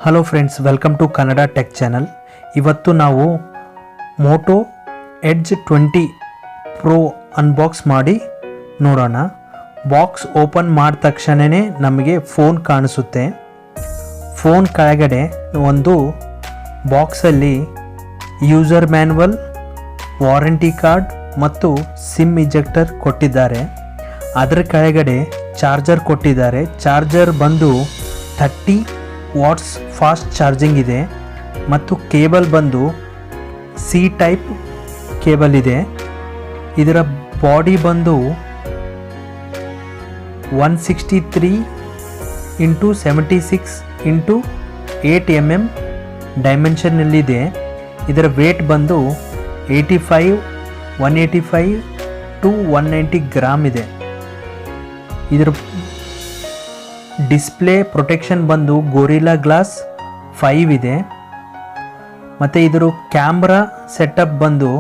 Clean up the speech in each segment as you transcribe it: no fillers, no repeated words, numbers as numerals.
Hello friends, welcome to Kannada tech channel. ಇವತ್ತು ನಾವು Moto edge 20 pro unbox ಮಾಡಿ ನೋಡೋಣ. ಬಾಕ್ಸ್ ಓಪನ್ ಮಾಡಿದ ತಕ್ಷಣವೇ ನಮಗೆ ಫೋನ್ ಕಾಣಿಸುತ್ತೆ. ಫೋನ್ ಕೆಳಗಡೆ ಒಂದು ಬಾಕ್ಸಲ್ಲಿ ಯೂಸರ್ ಮ್ಯಾನ್ಯುವಲ್, ವಾರಂಟಿ ಕಾರ್ಡ್ ಮತ್ತು ಸಿಮ್ ಇಜೆಕ್ಟರ್ ಕೊಟ್ಟಿದ್ದಾರೆ. ಅದರ ಕೆಳಗಡೆ ಚಾರ್ಜರ್ ಕೊಟ್ಟಿದ್ದಾರೆ. ಚಾರ್ಜರ್ ಬಂದು 30 ವಾಟ್ಸ್ ಫಾಸ್ಟ್ ಚಾರ್ಜಿಂಗ್ ಇದೆ ಮತ್ತು ಕೇಬಲ್ ಬಂದು ಸಿ ಟೈಪ್ ಕೇಬಲ್ ಇದೆ. ಇದರ ಬಾಡಿ ಬಂದು 163 ಇಂಟು 76 ಇಂಟು 8 mm ಡೈಮೆನ್ಷನ್ನಲ್ಲಿದೆ. ಇದರ ವೇಟ್ ಬಂದು 185 ಟು 190 ಗ್ರಾಮ್ ಇದೆ. ಇದರ ಡಿಸ್ಪ್ಲೇ ಪ್ರೊಟೆಕ್ಷನ್ ಬಂದು ಗೊರಿಲ್ಲಾ ಗ್ಲಾಸ್ 5 ಇದೆ. ಮತ್ತು ಇದರ ಕ್ಯಾಮ್ರಾ ಸೆಟಪ್ ಬಂದು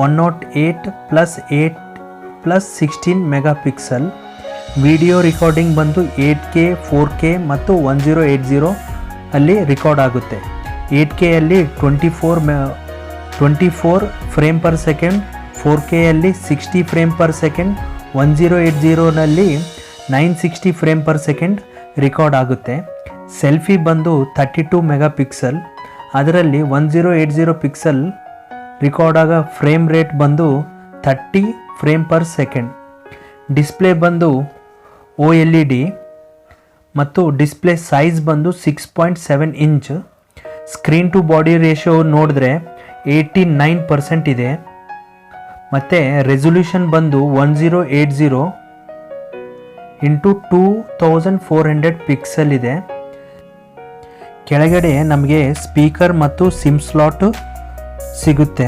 108+8+16 ಮೆಗಾ ಪಿಕ್ಸೆಲ್. ವಿಡಿಯೋ ರೆಕಾರ್ಡಿಂಗ್ ಬಂದು 8K 4K ಮತ್ತು 1080 ಅಲ್ಲಿ ರೆಕಾರ್ಡ್ ಆಗುತ್ತೆ. 8K ಅಲ್ಲಿ 24 ಫ್ರೇಮ್ ಪರ್ ಸೆಕೆಂಡ್, 4K ಅಲ್ಲಿ 60 ಫ್ರೇಮ್ ಪರ್ ಸೆಕೆಂಡ್, 1080ನಲ್ಲಿ 960 ಫ್ರೇಮ್ ಪರ್ ಸೆಕೆಂಡ್ ರೆಕಾರ್ಡ್ ಆಗುತ್ತೆ. ಸೆಲ್ಫಿ ಬಂದು 32 ಮೆಗಾ ಪಿಕ್ಸೆಲ್. ಅದರಲ್ಲಿ 1080 ಪಿಕ್ಸೆಲ್ ರೆಕಾರ್ಡ್ ಆಗ ಫ್ರೇಮ್ ರೇಟ್ ಬಂದು 30 ಫ್ರೇಮ್ ಪರ್ ಸೆಕೆಂಡ್. ಡಿಸ್ಪ್ಲೇ ಬಂದು OLED ಮತ್ತು ಡಿಸ್ಪ್ಲೇ ಸೈಜ್ ಬಂದು 6.7 inch. Screen to body ratio ನೋಡಿದ್ರೆ 89% ಇದೆ. ಮತ್ತು ರೆಸೊಲ್ಯೂಷನ್ ಬಂದು 1080 ಇಂಟು 2400 ಪಿಕ್ಸೆಲ್ ಇದೆ. ಕೆಳಗಡೆ ನಮಗೆ ಸ್ಪೀಕರ್ ಮತ್ತು ಸಿಮ್ ಸ್ಲಾಟ್ ಸಿಗುತ್ತೆ.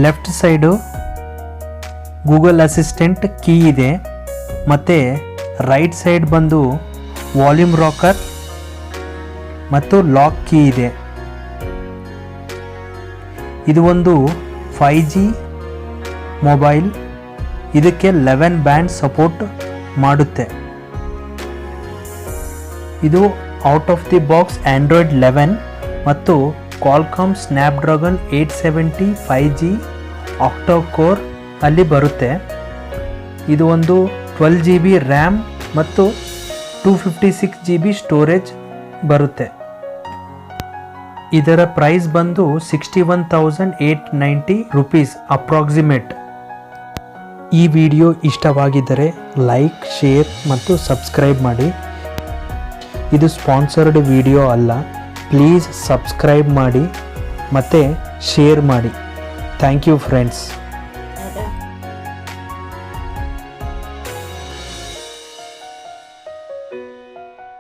Left side Google assistant key ಇದೆ. ಮತ್ತು ರೈಟ್ ಸೈಡ್ ಬಂದು ವಾಲ್ಯೂಮ್ ರಾಕರ್ ಮತ್ತು ಲಾಕ್ ಕೀ ಇದೆ. ಇದು ಒಂದು 5G ಮೊಬೈಲ್. ಇದಕ್ಕೆ 11 ಬ್ಯಾಂಡ್ ಸಪೋರ್ಟ್ ಮಾಡುತ್ತೆ. ಇದು out of the box Android 11 ಮತ್ತು ಕ್ವಾಲ್ಕಾಮ್ ಸ್ನ್ಯಾಪ್ಡ್ರ್ಯಾಗನ್ 870 5G ಆಕ್ಟಾ ಕೋರ್ ಅಲ್ಲಿ ಬರುತ್ತೆ. ಇದು ಒಂದು 12GB ರ್ಯಾಮ್ ಮತ್ತು 256GB ಸ್ಟೋರೇಜ್ ಬರುತ್ತೆ. ಇದರ ಪ್ರೈಸ್ ಬಂದು 61,890 ರೂಪೀಸ್ ಅಪ್ರಾಕ್ಸಿಮೇಟ್. ಈ ವಿಡಿಯೋ ಇಷ್ಟವಾಗಿದ್ದರೆ ಲೈಕ್, ಶೇರ್ ಮತ್ತು ಸಬ್ಸ್ಕ್ರೈಬ್ ಮಾಡಿ. ಇದು ಸ್ಪಾನ್ಸರ್ಡ್ ವಿಡಿಯೋ ಅಲ್ಲ. ಪ್ಲೀಸ್ ಸಬ್ಸ್ಕ್ರೈಬ್ ಮಾಡಿ ಮತ್ತು ಶೇರ್ ಮಾಡಿ. Thank you friends.